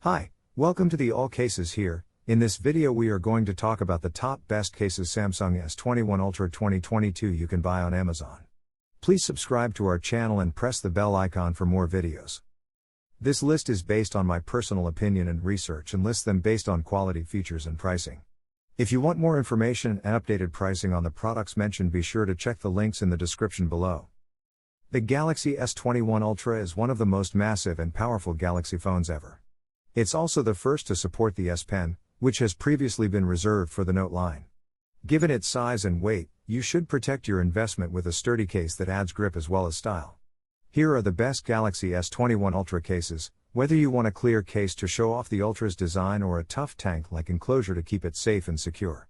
Hi, welcome to the All Cases here. In this video we are going to talk about the top best cases Samsung S21 Ultra 2022 you can buy on Amazon. Please subscribe to our channel and press the bell icon for more videos. This list is based on my personal opinion and research and lists them based on quality, features and pricing. If you want more information and updated pricing on the products mentioned, be sure to check the links in the description below. The Galaxy S21 Ultra is one of the most massive and powerful Galaxy phones ever. It's also the first to support the S Pen, which has previously been reserved for the Note line. Given its size and weight, you should protect your investment with a sturdy case that adds grip as well as style. Here are the best Galaxy S21 Ultra cases, whether you want a clear case to show off the Ultra's design or a tough tank-like enclosure to keep it safe and secure.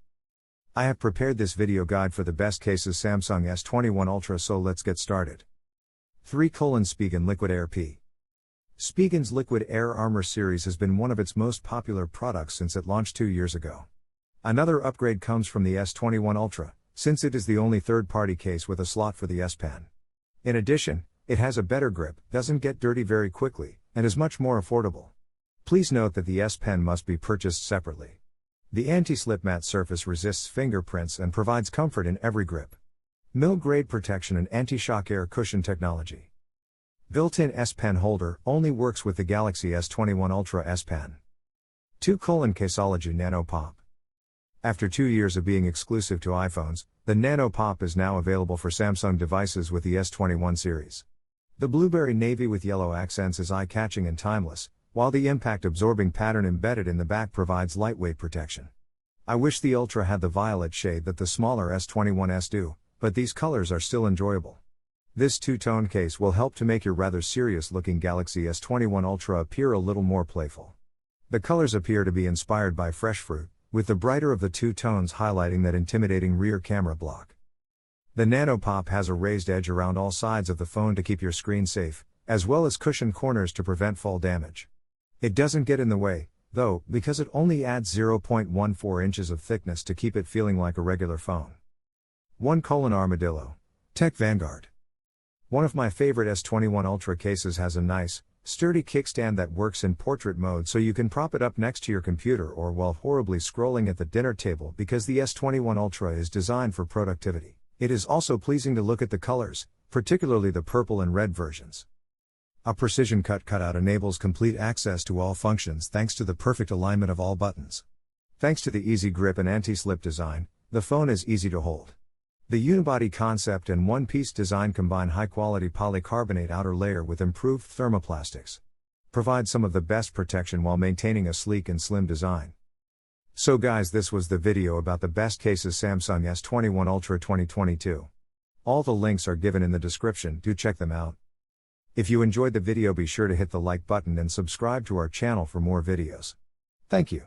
I have prepared this video guide for the best cases Samsung S21 Ultra, so let's get started. 3. Spigen Liquid Air P. Spigen's Liquid Air Armor series has been one of its most popular products since it launched 2 years ago. Another upgrade comes from the S21 Ultra, since it is the only third-party case with a slot for the S Pen. In addition, it has a better grip, doesn't get dirty very quickly, and is much more affordable. Please note that the S Pen must be purchased separately. The anti-slip matte surface resists fingerprints and provides comfort in every grip. Mil grade protection and anti-shock air cushion technology. Built-in S Pen holder only works with the Galaxy S21 Ultra S Pen. 2. Caseology Nano Pop. After 2 years of being exclusive to iPhones, the Nano Pop is now available for Samsung devices with the S21 series. The blueberry navy with yellow accents is eye-catching and timeless, while the impact-absorbing pattern embedded in the back provides lightweight protection. I wish the Ultra had the violet shade that the smaller S21s do, but these colors are still enjoyable. This two-tone case will help to make your rather serious-looking Galaxy S21 Ultra appear a little more playful. The colors appear to be inspired by fresh fruit, with the brighter of the two tones highlighting that intimidating rear camera block. The Nano Pop has a raised edge around all sides of the phone to keep your screen safe, as well as cushioned corners to prevent fall damage. It doesn't get in the way, though, because it only adds 0.14 inches of thickness to keep it feeling like a regular phone. 1. Armadillo. Tech Vanguard. One of my favorite S21 Ultra cases has a nice, sturdy kickstand that works in portrait mode, so you can prop it up next to your computer or while horribly scrolling at the dinner table, because the S21 Ultra is designed for productivity. It is also pleasing to look at the colors, particularly the purple and red versions. A precision cutout enables complete access to all functions thanks to the perfect alignment of all buttons. Thanks to the easy grip and anti-slip design, the phone is easy to hold. The unibody concept and one-piece design combine high-quality polycarbonate outer layer with improved thermoplastics. Provide some of the best protection while maintaining a sleek and slim design. So guys, this was the video about the best cases Samsung S21 Ultra 2022. All the links are given in the description, do check them out. If you enjoyed the video, be sure to hit the like button and subscribe to our channel for more videos. Thank you.